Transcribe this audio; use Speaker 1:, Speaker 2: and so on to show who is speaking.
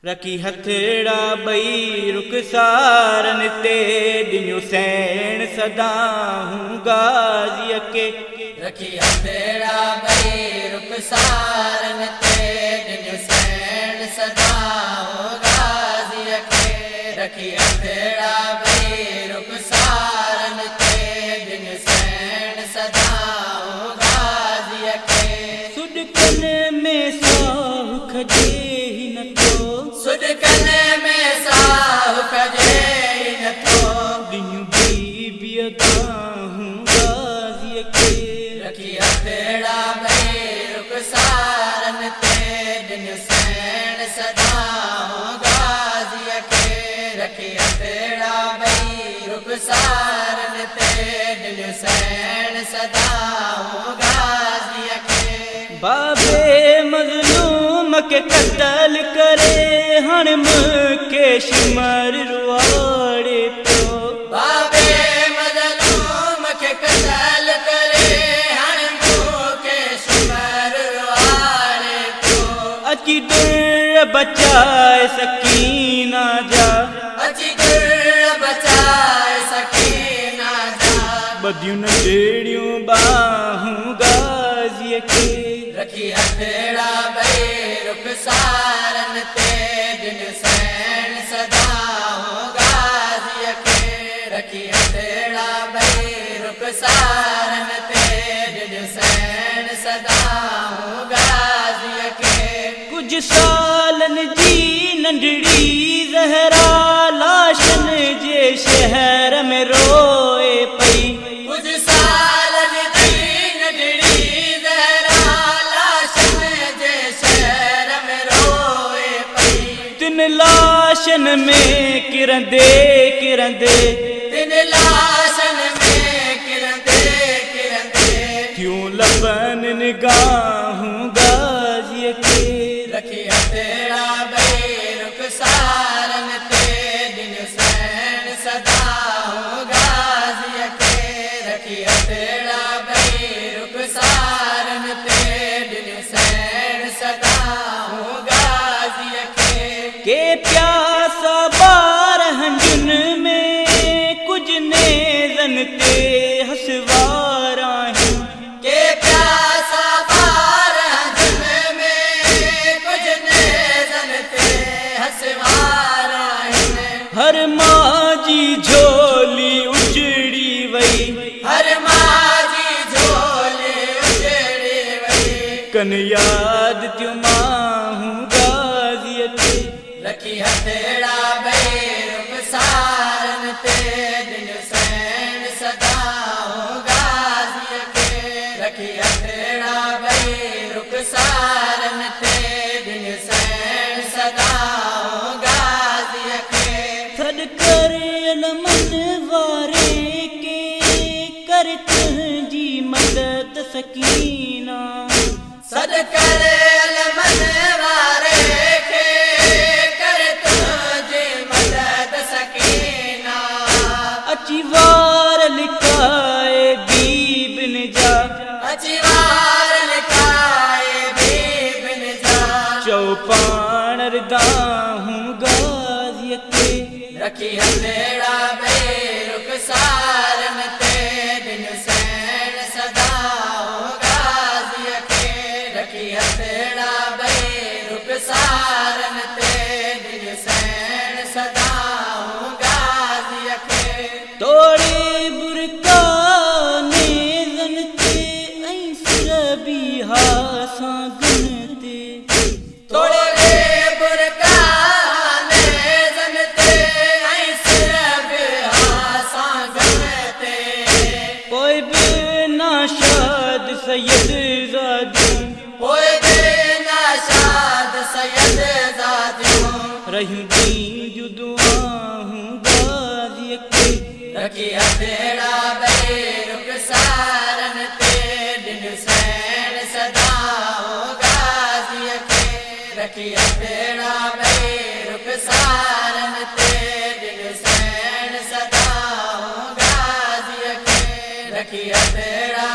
Speaker 1: रखी हथड़ा बई रुखसारन ते दिन्यो सैन सदा हूँ गाज़ीअ के।
Speaker 2: रखी हथड़ा बई रुखसारन ते दिन्यो सैन सदा हूँ गाज़ीअ के। रखी हथड़ा बई रुखसारन ते दिन्यो सैन सदा हूँ गाज़ीअ के।
Speaker 1: सुॾकन में साहु खजे ही नथो,
Speaker 2: सुॾकन में साहु खजे ही नथो,
Speaker 1: दिन्यो बीबीअ हूँ गाज़ीअ के।
Speaker 2: रखी हथड़ा बई रुखसारन ते दिन्यो सैन सदा हूँ गाज़ीअ के। रखी हथड़ा बई रुखसारन ते दिन्यो सैन सदा हूँ गाज़ीअ के।
Speaker 1: बाबे मज़लूम के क़त्ल करे हण मूंखे शिमर रुआड़े पियो।
Speaker 2: बाबे मज़लूम के क़त्ल करे हण मूंखे शिमर रुआड़े पियो।
Speaker 1: अची दिल बचाए सकीना जा,
Speaker 2: अची दिल बचाए सकीना जा,
Speaker 1: बदियूं न ॾेड़ियूं बाहूं गाज़ीअ के।
Speaker 2: रखी हथड़ा बई रुखसारन ते दिन्यो सैन सदा हूँ गाज़ीअ के। रखी हथड़ा बई रुखसारन ते दिन्यो सैन सदा हूँ गाज़ीअ के।
Speaker 1: कुछ सालन जी नंढड़ी ज़हरा लाशन जे शहर में रोए पई।
Speaker 2: कुछ सालन जी नंढड़ी ज़हरा लाशन जे शहर में रोए पई।
Speaker 1: तिन लाशन में किरंदे किरंदे,
Speaker 2: तिन लाशन में किरंदे किरंदे,
Speaker 1: क्यों लबन निगाहूं गाज़ीअ के।
Speaker 2: रखी हथड़ा बई रुखसारन ते दिन्यो सैन सदा हूँ गाज़ीअ के। रखी हथड़ा बई रुखसारन ते दिन्यो सैन सदा हूँ गाज़ीअ के
Speaker 1: प्यासा बार हंजुन में कुछ नेज़न ते हसवार आहिनि।
Speaker 2: के प्यासा बार हंजुन में कुछ नेज़न ते हसवार आहिनि।
Speaker 1: हर माँ जी झोली उजड़ी वई,
Speaker 2: हर माँ जी झोली उजड़ी वई,
Speaker 1: कन याद त्यूं माहूं गाज़ीअ के।
Speaker 2: रखी हथड़ा बई रुखसारन ते दिन्यो सैन सदा हूँ गाज़ीअ के। रखी हथड़ा बई रुखसारन ते दिन्यो सैन सदा हूँ गाज़ीअ के।
Speaker 1: थड कर मन वारे के कर तुंहिंजी मदद सकीना।
Speaker 2: सद करे मन वारे के कर तुझे मदद सकीना।
Speaker 1: अची वार लिकाए बीबिन जा,
Speaker 2: अची वार लिकाए बीबिन जा,
Speaker 1: चौपाण रदाहूं गाज़ीअ के।
Speaker 2: रखी हथड़ा बई रुखसारन ते दिन्यो सैन सदा हूँ गाज़ीअ के। रखी हथड़ा बई रुखसारन ते दिन्यो सैन सदा हूँ गाज़ीअ के।
Speaker 1: तोड़े बुरका नेज़न ते ऐं सिर बीहा सागन ते।
Speaker 2: तोड़े बुरका नेज़न ते ऐं सिर बिहा सागन ते।
Speaker 1: पोइ बि नाशाद सैयद ज़ादियूं,
Speaker 2: पोइ बि नाशाद सैयद ज़ादियूं,
Speaker 1: रहियूं ॾींहं जूं दुआहूं गाज़ीअ के।
Speaker 2: रखी हथड़ा बई रुखसारन ते दिन्यो सैन सदा हूँ गाज़ीअ के। रखी हथड़ा बई रुखसारन ते दिन्यो सैन सदा हूँ गाज़ीअ के। रखी हथड़ा